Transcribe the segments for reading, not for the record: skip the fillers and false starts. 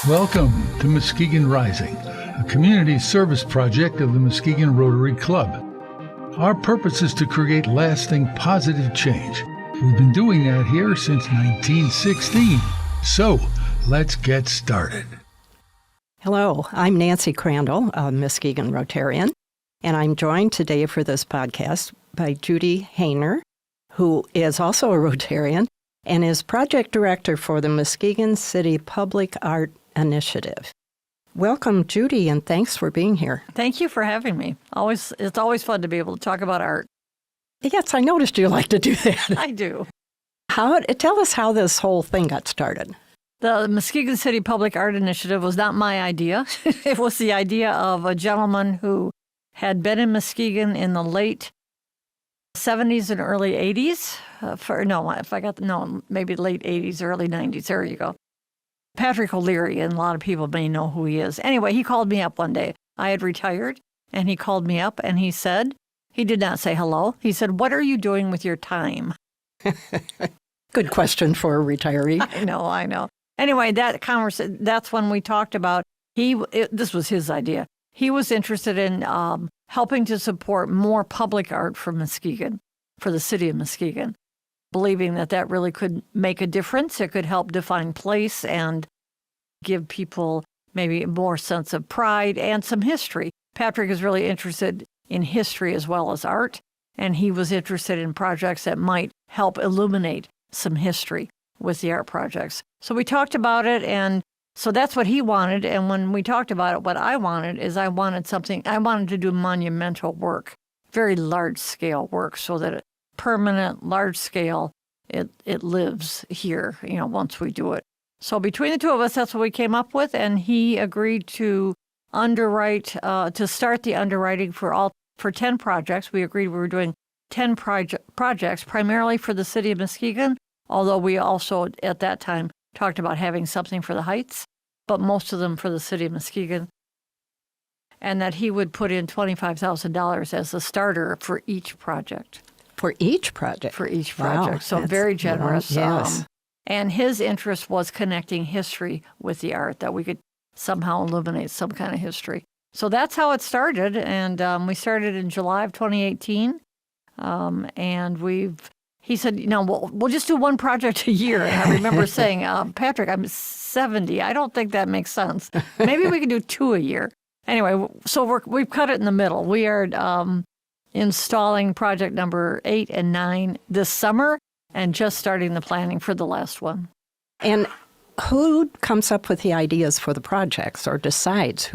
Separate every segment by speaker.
Speaker 1: Welcome to Muskegon Rising, a community service project of the Muskegon Rotary Club. Our purpose is to create lasting positive change. We've been doing that here since 1916. So, let's get started.
Speaker 2: Hello, I'm Nancy Crandall, a Muskegon Rotarian, and I'm joined today for this podcast by Judy Hayner, who is also a Rotarian and is project director for the Muskegon City Public Art Initiative. Welcome, Judy, and thanks for being here.
Speaker 3: Thank you for having me. It's always fun to be able to talk about art.
Speaker 2: Yes, I noticed you like to do that.
Speaker 3: I do.
Speaker 2: Tell us how this whole thing got started.
Speaker 3: The Muskegon City Public Art Initiative was not my idea. It was the idea of a gentleman who had been in Muskegon in the late 70s and early 80s. Maybe late 80s, early 90s. There you go. Patrick O'Leary, and a lot of people may know who he is. Anyway, he called me up one day. I had retired, and he called me up, and he did not say hello. He said, "What are you doing with your time?"
Speaker 2: Good question for a retiree.
Speaker 3: I know. Anyway, that's when we talked about, this was his idea. He was interested in helping to support more public art for Muskegon, for the city of Muskegon, believing that really could make a difference. It could help define place and give people maybe more sense of pride and some history. Patrick is really interested in history as well as art, and he was interested in projects that might help illuminate some history with the art projects. So we talked about it, and so that's what he wanted. And when we talked about it, what I wanted to do monumental work, very large-scale work, so that permanent, large-scale, it lives here, once we do it. So between the two of us, that's what we came up with, and he agreed to to start the underwriting for 10 projects. We agreed we were doing 10 projects, primarily for the city of Muskegon, although we also, at that time, talked about having something for the Heights, but most of them for the city of Muskegon, and that he would put in $25,000 as a starter for each project.
Speaker 2: For each project?
Speaker 3: For each project. Wow, so very generous.
Speaker 2: Yes.
Speaker 3: And his interest was connecting history with the art, that we could somehow illuminate some kind of history. So that's how it started, and we started in July of 2018, and he said, we'll just do one project a year. And I remember saying, Patrick, I'm 70. I don't think that makes sense. Maybe we could do 2 a year. Anyway, so we've cut it in the middle. We are installing project number 8 and 9 this summer and just starting the planning for the last one.
Speaker 2: And who comes up with the ideas for the projects or decides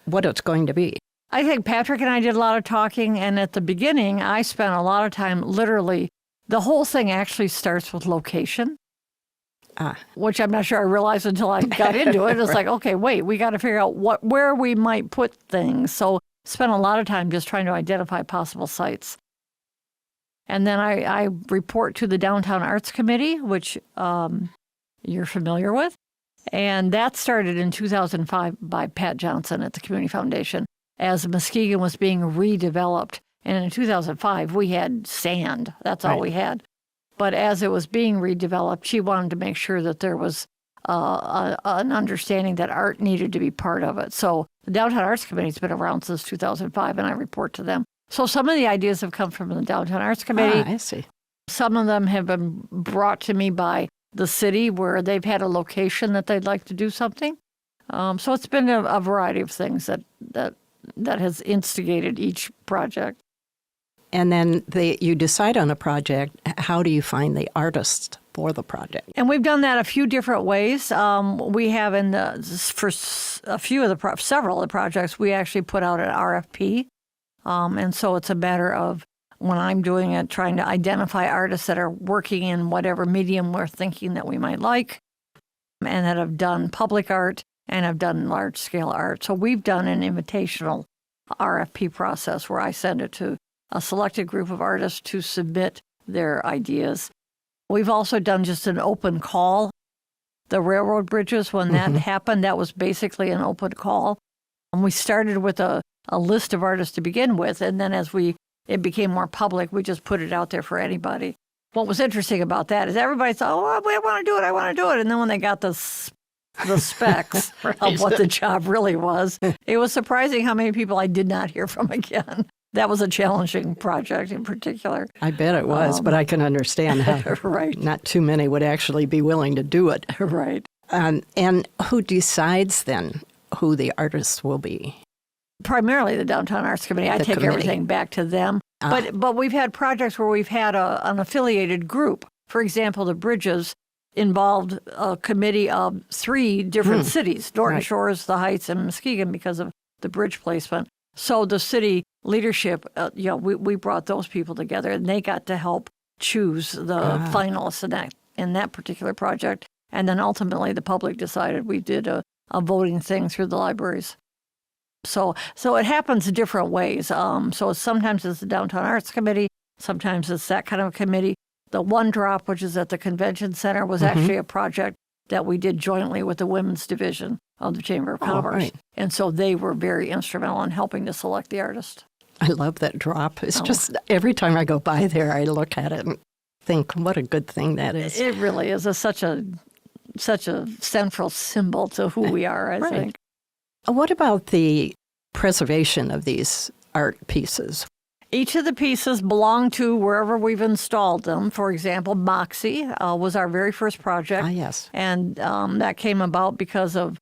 Speaker 2: what it's going to be?
Speaker 3: I think Patrick and I did a lot of talking, and at the beginning, I spent a lot of time literally. The whole thing actually starts with location, which I'm not sure I realized until I got into it. It's like, okay, wait, we got to figure out where we might put things. So spent a lot of time just trying to identify possible sites. And then I report to the Downtown Arts Committee, which you're familiar with. And that started in 2005 by Pat Johnson at the Community Foundation as Muskegon was being redeveloped. And in 2005, we had sand. That's all we had. But as it was being redeveloped, she wanted to make sure that there was an understanding that art needed to be part of it. So the Downtown Arts Committee has been around since 2005, and I report to them. So some of the ideas have come from the Downtown Arts Committee.
Speaker 2: I see.
Speaker 3: Some of them have been brought to me by the city where they've had a location that they'd like to do something. So it's been a variety of things that has instigated each project.
Speaker 2: And then you decide on a project. How do you find the artist for the project?
Speaker 3: And we've done that a few different ways. We have for several of the projects, we actually put out an RFP. And so it's a matter of, when I'm doing it, trying to identify artists that are working in whatever medium we're thinking that we might like, and that have done public art and have done large-scale art. So we've done an invitational RFP process where I send it to a selected group of artists to submit their ideas. We've also done just an open call. The railroad bridges, when that happened, that was basically an open call. And we started with a list of artists to begin with, and then as it became more public, we just put it out there for anybody. What was interesting about that is everybody thought, oh, I want to do it. And then when they got the the specs of what the job really was. It was surprising how many people I did not hear from again. That was a challenging project in particular.
Speaker 2: I bet it was, but I can understand how
Speaker 3: right.
Speaker 2: not too many would actually be willing to do it.
Speaker 3: Right.
Speaker 2: And who decides then who the artists will be?
Speaker 3: Primarily the Downtown Arts Committee. I take everything back to them. But we've had projects where we've had an affiliated group. For example, the Bridges involved a committee of 3 different cities, Norton Shores, the Heights, and Muskegon, because of the bridge placement. So the city leadership, we brought those people together, and they got to help choose the finalists in that particular project. And then ultimately the public decided. We did a voting thing through the libraries. So it happens different ways. So sometimes it's the Downtown Arts Committee, sometimes it's that kind of committee. The One Drop, which is at the Convention Center, was actually a project that we did jointly with the Women's Division of the Chamber of Commerce. Right. And so they were very instrumental in helping to select the artist.
Speaker 2: I love that drop. It's just every time I go by there, I look at it and think, what a good thing that is.
Speaker 3: It really is such a central symbol to who we are, I think.
Speaker 2: What about the preservation of these art pieces?
Speaker 3: Each of the pieces belong to wherever we've installed them. For example, Moxie was our very first project.
Speaker 2: Yes.
Speaker 3: And that came about because of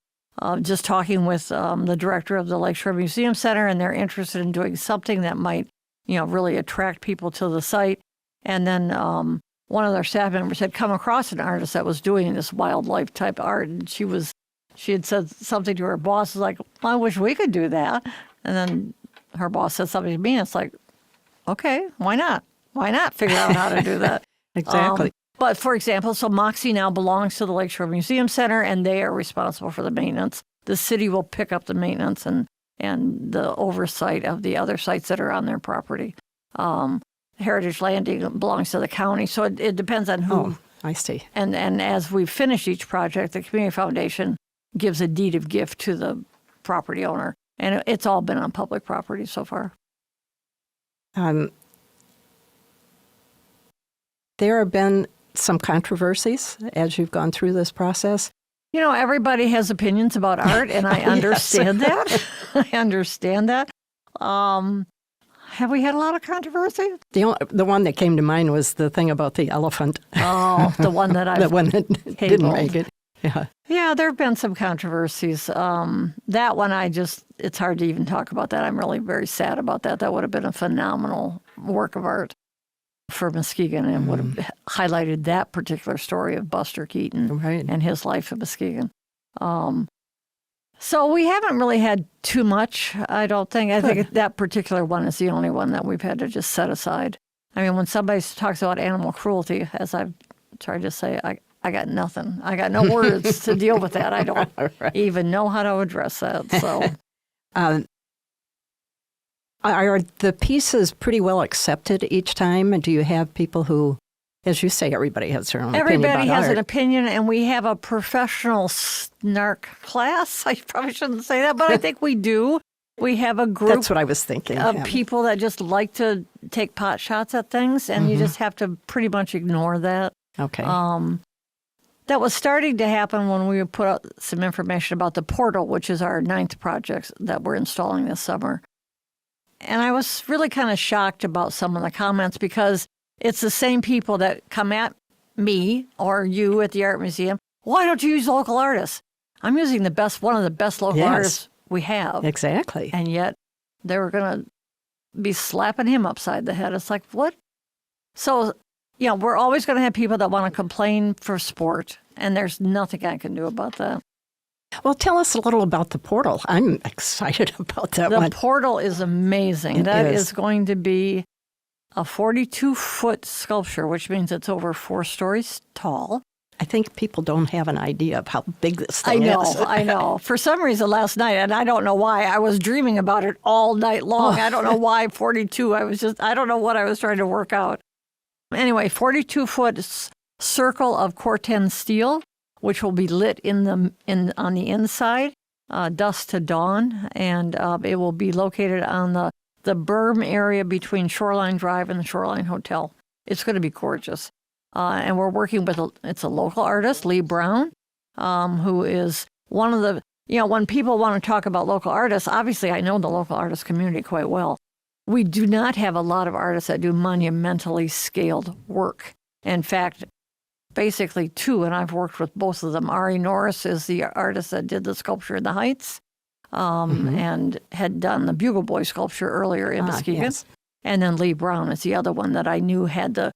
Speaker 3: just talking with the director of the Lakeshore Museum Center, and they're interested in doing something that might, really attract people to the site. And then one of their staff members had come across an artist that was doing this wildlife type art, and she had said something to her boss, like, I wish we could do that. And then her boss said something to me, and it's like, okay, why not? Why not figure out how to do that?
Speaker 2: Exactly.
Speaker 3: But for example, so Moxie now belongs to the Lakeshore Museum Center, and they are responsible for the maintenance. The city will pick up the maintenance and the oversight of the other sites that are on their property. Heritage Landing belongs to the county, so it depends on who.
Speaker 2: Oh, I see.
Speaker 3: And as we finish each project, the Community Foundation gives a deed of gift to the property owner, and it's all been on public property so far.
Speaker 2: There have been some controversies as you've gone through this process.
Speaker 3: Everybody has opinions about art, and I understand that. I understand that. Have we had a lot of controversy?
Speaker 2: The one that came to mind was the thing about the elephant.
Speaker 3: Oh, the one that
Speaker 2: the one that didn't make it. Yeah.
Speaker 3: Yeah, there have been some controversies. That one, it's hard to even talk about that. I'm really very sad about that. That would have been a phenomenal work of art for Muskegon, and would have highlighted that particular story of Buster Keaton and his life in Muskegon. So we haven't really had too much, I don't think. I think that particular one is the only one that we've had to just set aside. I mean, when somebody talks about animal cruelty, as I've tried to say, I got nothing. I got no words to deal with that. I don't even know how to address that. So,
Speaker 2: are the pieces pretty well accepted each time? And do you have people who, as you say, everybody has their own opinion about art?
Speaker 3: Everybody has an opinion, and we have a professional snark class. I probably shouldn't say that, but I think we do. We have a group.
Speaker 2: That's what I was thinking.
Speaker 3: Of people that just like to take pot shots at things, and you just have to pretty much ignore that.
Speaker 2: Okay.
Speaker 3: That was starting to happen when we put out some information about the portal, which is our 9th project that we're installing this summer. And I was really kind of shocked about some of the comments, because it's the same people that come at me or you at the art museum. Why don't you use local artists? I'm using one of the best local artists we have.
Speaker 2: Exactly.
Speaker 3: And yet they were going to be slapping him upside the head. It's like, what? So, we're always going to have people that want to complain for sport, and there's nothing I can do about that.
Speaker 2: Well, tell us a little about the portal. I'm excited about that one.
Speaker 3: The portal is amazing. That is going to be a 42-foot sculpture, which means it's over 4 stories tall.
Speaker 2: I think people don't have an idea of how big this thing is.
Speaker 3: I know. For some reason last night, and I don't know why, I was dreaming about it all night long. I don't know why 42. I don't know what I was trying to work out. Anyway, 42-foot circle of Corten steel, which will be lit on the inside, dusk to dawn, and it will be located on the berm area between Shoreline Drive and the Shoreline Hotel. It's going to be gorgeous. And we're working with it's a local artist, Lee Brown. who is one of the, when people want to talk about local artists, obviously I know the local artist community quite well. We do not have a lot of artists that do monumentally scaled work. In fact, basically two, and I've worked with both of them. Ari Norris is the artist that did the sculpture in the Heights and had done the Bugle Boy sculpture earlier in Muskegon. Yes. And then Lee Brown is the other one that I knew had the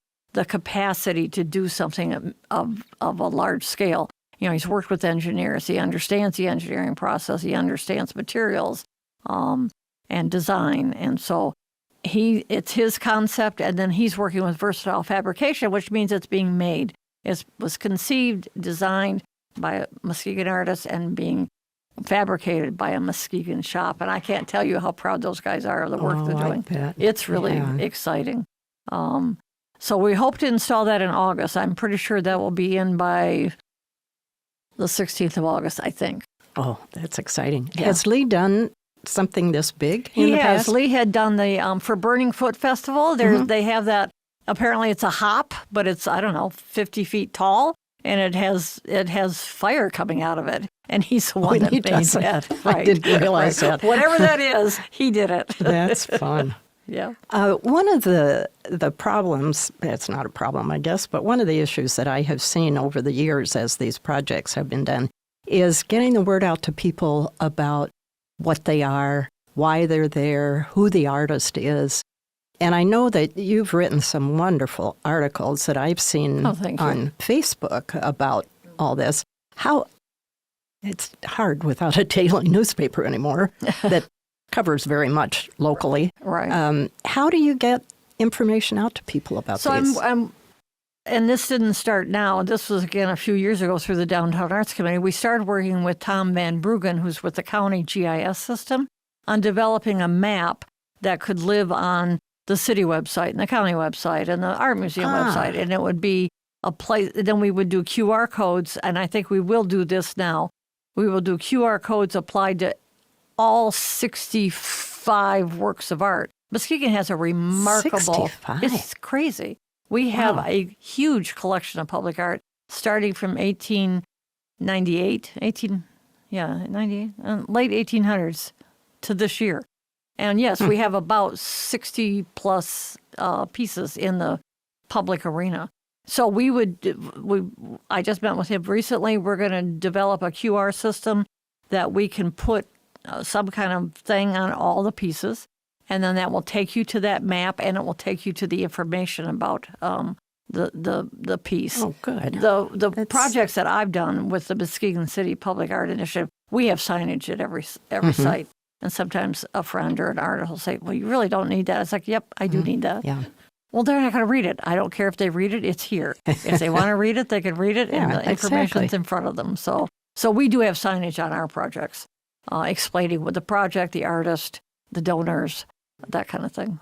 Speaker 3: capacity to do something of a large scale. He's worked with engineers. He understands the engineering process. He understands materials and design. And so it's his concept, and then he's working with versatile fabrication, which means it's being made. It was conceived, designed by a Muskegon artist, and being fabricated by a Muskegon shop. And I can't tell you how proud those guys are of the work they're doing. It's really exciting. So we hope to install that in August. I'm pretty sure that will be in by the 16th of August, I think.
Speaker 2: Oh, that's exciting. Yeah. Has Lee done something this big in the past?
Speaker 3: Yes, Lee had done the, for Burning Foot Festival, they have that, apparently it's a hop, but it's, 50 feet tall, and it has fire coming out of it. And he's the one that made that. Right.
Speaker 2: I didn't realize that.
Speaker 3: Whatever that is, he did it.
Speaker 2: That's fun.
Speaker 3: Yeah.
Speaker 2: One of the problems, it's not a problem, I guess, but one of the issues that I have seen over the years as these projects have been done is getting the word out to people about what they are, why they're there, who the artist is. And I know that you've written some wonderful articles that I've seen on Facebook about all this. It's hard without a daily newspaper anymore that covers very much locally.
Speaker 3: Right.
Speaker 2: How do you get information out to people about these?
Speaker 3: So and this didn't start now. This was, again, a few years ago through the Downtown Arts Committee. We started working with Tom Van Bruggen, who's with the county GIS system, on developing a map that could live on the city website and the county website and the art museum website. And it would be a place, then we would do QR codes, and I think we will do this now. We will do QR codes applied to all 65 works of art. Muskegon has a remarkable...
Speaker 2: 65?
Speaker 3: It's crazy. We have a huge collection of public art starting from 1898, late 1800s to this year. And yes, we have about 60 plus pieces in the public arena. So I just met with him recently. We're going to develop a QR system that we can put some kind of thing on all the pieces. And then that will take you to that map, and it will take you to the information about the piece.
Speaker 2: Oh, good.
Speaker 3: The projects that I've done with the Muskegon City Public Art Initiative, we have signage at every site. And sometimes a friend or an artist will say, well, you really don't need that. It's like, yep, I do need that.
Speaker 2: Yeah.
Speaker 3: Well, they're not going to read it. I don't care if they read it. It's here. If they want to read it, they can read it, and the information's in front of them. So we do have signage on our projects, explaining what the project, the artist, the donors, that kind of thing.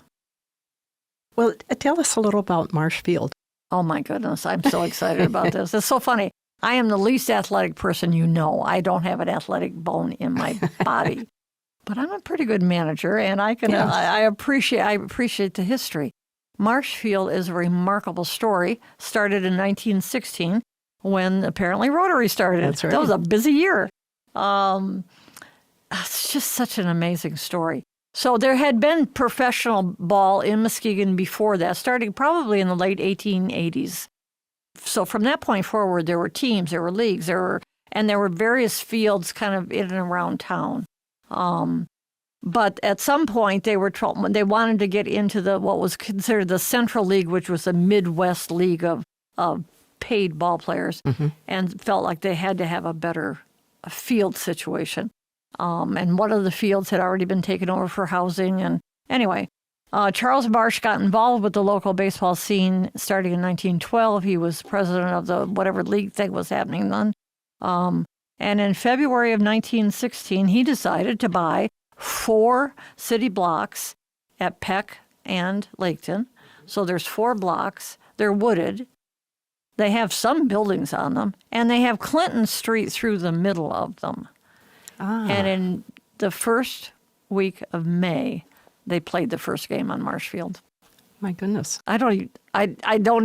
Speaker 2: Well, tell us a little about Marshfield.
Speaker 3: Oh, my goodness. I'm so excited about this. It's so funny. I am the least athletic person you know. I don't have an athletic bone in my body. But I'm a pretty good manager, and I can I appreciate the history. Marshfield is a remarkable story. Started in 1916 when apparently Rotary started.
Speaker 2: That's right.
Speaker 3: That was a busy year. It's just such an amazing story. So there had been professional ball in Muskegon before that, starting probably in the late 1880s. So from that point forward, there were teams, there were leagues, there were various fields kind of in and around town. But at some point, they wanted to get into what was considered the Central League, which was the Midwest League of paid ball players, and felt like they had to have a better field situation. And one of the fields had already been taken over for housing. And anyway, Charles Marsh got involved with the local baseball scene starting in 1912. He was president of the whatever league thing was happening then. And in February of 1916, he decided to buy 4 city blocks at Peck and Laketon. So there's 4 blocks. They're wooded. They have some buildings on them. And they have Clinton Street through the middle of them. And in the first week of May, they played the first game on Marshfield.
Speaker 2: My goodness.
Speaker 3: I don't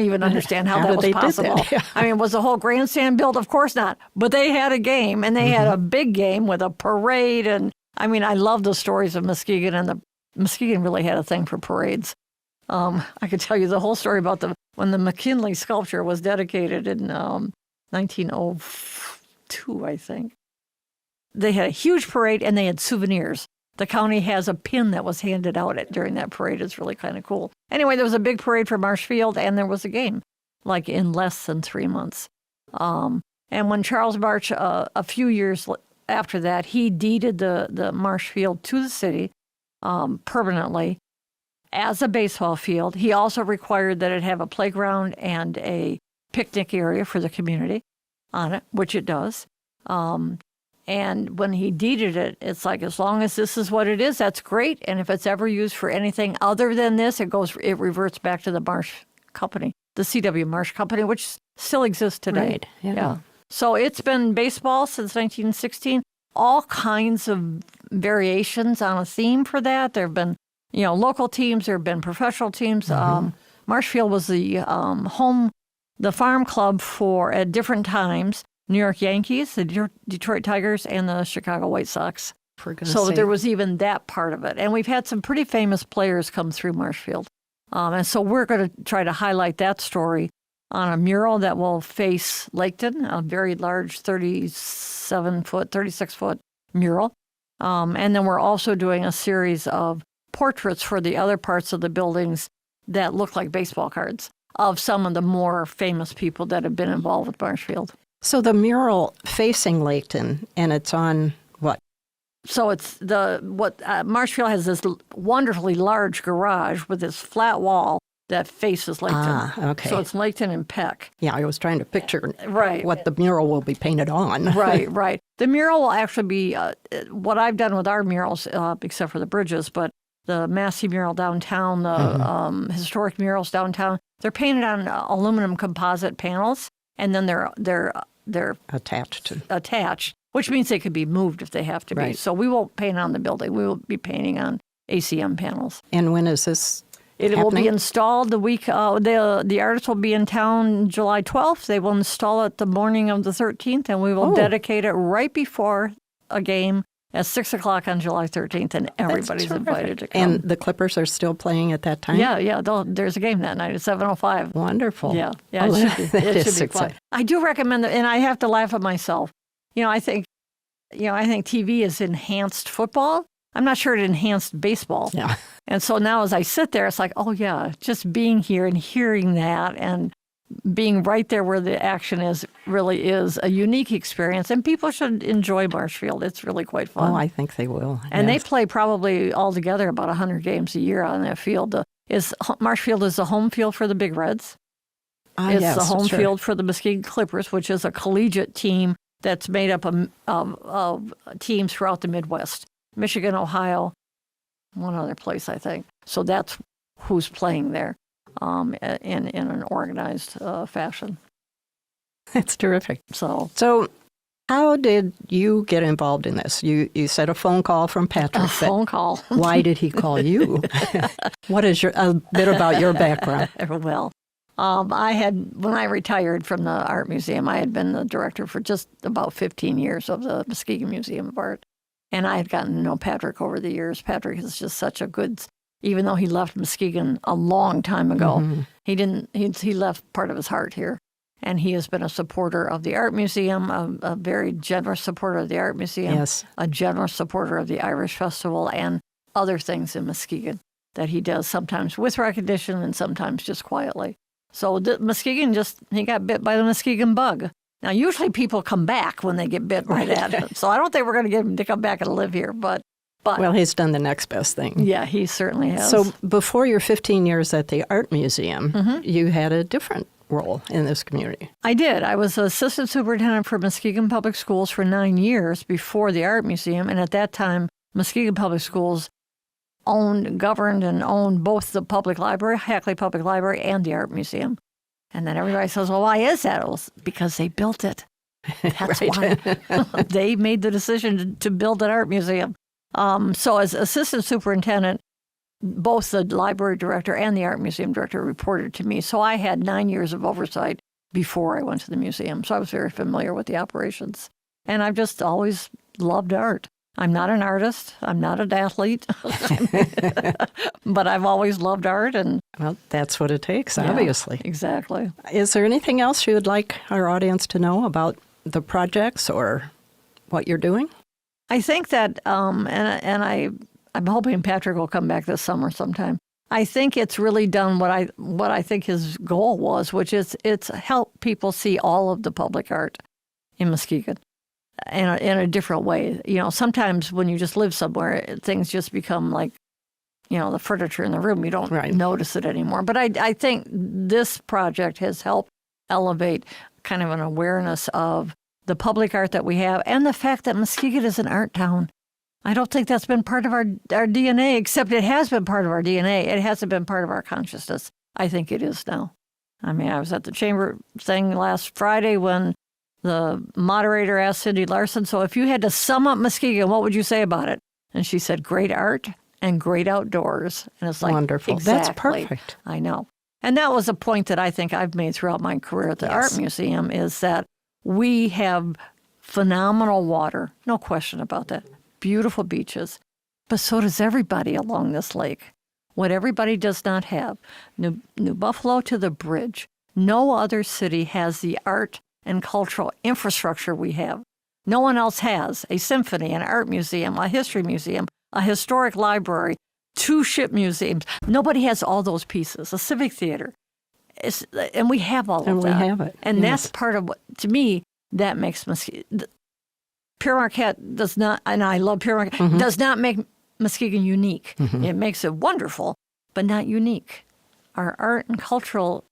Speaker 3: even understand how that was possible.
Speaker 2: Did that? Yeah.
Speaker 3: I mean, was the whole grandstand built? Of course not. But they had a game, and they had a big game with a parade. And I mean, I love the stories of Muskegon, and Muskegon really had a thing for parades. I could tell you the whole story about when the McKinley sculpture was dedicated in 1902, I think. They had a huge parade, and they had souvenirs. The county has a pin that was handed out during that parade. It's really kind of cool. Anyway, there was a big parade for Marshfield, and there was a game, like in less than 3 months. And when Charles March, a few years after that, he deeded the Marshfield to the city permanently as a baseball field. He also required that it have a playground and a picnic area for the community on it, which it does. And when he deeded it, it's like, as long as this is what it is, that's great. And if it's ever used for anything other than this, it reverts back to the Marsh Company, the C.W. Marsh Company, which still exists today.
Speaker 2: Right. Yeah.
Speaker 3: So it's been baseball since 1916. All kinds of variations on a theme for that. There have been, local teams. There have been professional teams. Marshfield was the farm club at different times. New York Yankees, the Detroit Tigers, and the Chicago White Sox. So there was even that part of it. And we've had some pretty famous players come through Marshfield. And so we're going to try to highlight that story on a mural that will face Laketon, a very large 36-foot mural. And then we're also doing a series of portraits for the other parts of the buildings that look like baseball cards of some of the more famous people that have been involved with Marshfield.
Speaker 2: So the mural facing Laketon, and it's on what?
Speaker 3: So it's Marshfield has this wonderfully large garage with this flat wall that faces Laketon.
Speaker 2: Okay.
Speaker 3: So it's Laketon and Peck.
Speaker 2: Yeah, I was trying to picture
Speaker 3: right.
Speaker 2: what the mural will be painted on.
Speaker 3: Right. The mural will actually be what I've done with our murals, except for the bridges, but the Massey mural downtown, the historic murals downtown, they're painted on aluminum composite panels, and then they're attached, which means they could be moved if they have to be.
Speaker 2: Right.
Speaker 3: So we won't paint on the building. We will be painting on ACM panels.
Speaker 2: And when is this
Speaker 3: It will be installed the week, the artist will be in town July 12th. They will install it the morning of the 13th, and we will dedicate it right before a game at 6 o'clock on July 13th, and everybody's invited to come.
Speaker 2: And the Clippers are still playing at that time?
Speaker 3: Yeah. There's a game that night at 7:05.
Speaker 2: Wonderful.
Speaker 3: Yeah,
Speaker 2: it should be fun.
Speaker 3: I do recommend that, and I have to laugh at myself. I think TV has enhanced football. I'm not sure it enhanced baseball.
Speaker 2: Yeah.
Speaker 3: And so now as I sit there, it's like, oh yeah, just being here and hearing that and being right there where the action really is a unique experience, and people should enjoy Marshfield. It's really quite fun.
Speaker 2: Oh, I think they will.
Speaker 3: And they play probably altogether about 100 games a year on that field. Marshfield is the home field for the Big Reds. It's the home field for the Muskegon Clippers, which is a collegiate team that's made up of teams throughout the Midwest, Michigan, Ohio, one other place, I think. So that's who's playing there. In an organized fashion.
Speaker 2: That's terrific.
Speaker 3: So
Speaker 2: how did you get involved in this? You said a phone call from Patrick.
Speaker 3: A phone call.
Speaker 2: Why did he call you? What is a bit about your background?
Speaker 3: Well, when I retired from the Art Museum, I had been the director for just about 15 years of the Muskegon Museum of Art. And I had gotten to know Patrick over the years. Patrick is just such a good, even though he left Muskegon a long time ago, he left part of his heart here. And he has been a supporter of the Art Museum, a very generous supporter of the Art Museum, a generous supporter of the Irish Festival, and other things in Muskegon that he does sometimes with recognition and sometimes just quietly. So Muskegon he got bit by the Muskegon bug. Now, usually people come back when they get bit by that. So I don't think we're going to get him to come back and live here, but well,
Speaker 2: he's done the next best thing.
Speaker 3: Yeah, he certainly has.
Speaker 2: So before your 15 years at the Art Museum, you had a different role in this community.
Speaker 3: I did. I was assistant superintendent for Muskegon Public Schools for 9 years before the Art Museum. And at that time, Muskegon Public Schools governed and owned both the public library, Hackley Public Library, and the Art Museum. And then everybody says, well, why is that? Well, because they built it. That's why. They made the decision to build an art museum. So as assistant superintendent, both the library director and the art museum director reported to me. So I had 9 years of oversight before I went to the museum. So I was very familiar with the operations. And I've just always loved art. I'm not an artist. I'm not an athlete. But I've always loved art. And
Speaker 2: Well, that's what it takes, obviously.
Speaker 3: Exactly.
Speaker 2: Is there anything else you would like our audience to know about the projects or what you're doing?
Speaker 3: I think that, I'm hoping Patrick will come back this summer sometime. I think it's really done what I think his goal was, which is it's helped people see all of the public art in Muskegon in a different way. You know, sometimes when you just live somewhere, things just become like, you know, the furniture in the room. You don't notice it anymore. But I think this project has helped elevate kind of an awareness of the public art that we have and the fact that Muskegon is an art town. I don't think that's been part of our DNA, except it has been part of our DNA. It hasn't been part of our consciousness. I think it is now. I mean, I was at the chamber thing last Friday when the moderator asked Cindy Larson, so if you had to sum up Muskegon, what would you say about it? And she said, great art and great outdoors. And it's like,
Speaker 2: wonderful.
Speaker 3: Exactly.
Speaker 2: That's perfect.
Speaker 3: I know. And that was a point that I think I've made throughout my career at the Art Museum is that we have phenomenal water, no question about that. Beautiful beaches, but so does everybody along this lake. What everybody does not have, New Buffalo to the bridge, no other city has the art and cultural infrastructure we have. No one else has a symphony, an art museum, a history museum, a historic library, 2 ship museums. Nobody has all those pieces, a civic theater. And we have all of that.
Speaker 2: And we have it.
Speaker 3: And that's part of what, to me, that makes Muskegon. Pere Marquette does not, and I love Pere Marquette, does not make Muskegon unique. It makes it wonderful, but not unique. Our art and cultural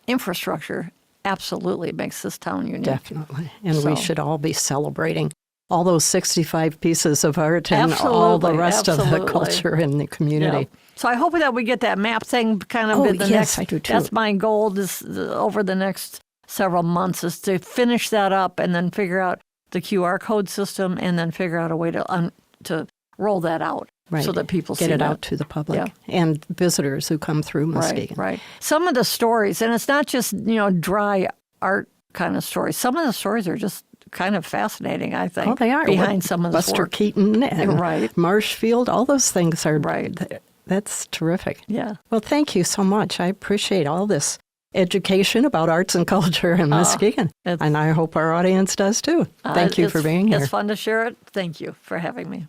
Speaker 3: infrastructure absolutely makes this town unique.
Speaker 2: Definitely. And we should all be celebrating all those 65 pieces of art and
Speaker 3: Absolutely,
Speaker 2: all the rest of the culture in the community.
Speaker 3: Yeah. So I hope that we get that map thing kind of in the next.
Speaker 2: I do too.
Speaker 3: That's my goal over the next several months is to finish that up and then figure out the QR code system and then figure out a way to roll that out so that people
Speaker 2: get
Speaker 3: see
Speaker 2: it
Speaker 3: that.
Speaker 2: out to the public and visitors who come through Muskegon.
Speaker 3: Right. Some of the stories, and it's not just, dry art kind of stories. Some of the stories are just kind of fascinating, I think.
Speaker 2: Oh, they are.
Speaker 3: Behind some of the
Speaker 2: Buster
Speaker 3: work.
Speaker 2: Keaton and Marshfield, all those things are.
Speaker 3: Right.
Speaker 2: That's terrific.
Speaker 3: Yeah.
Speaker 2: Well, thank you so much. I appreciate all this education about arts and culture in Muskegon. And I hope our audience does too. Thank you for being here.
Speaker 3: It's fun to share it. Thank you for having me.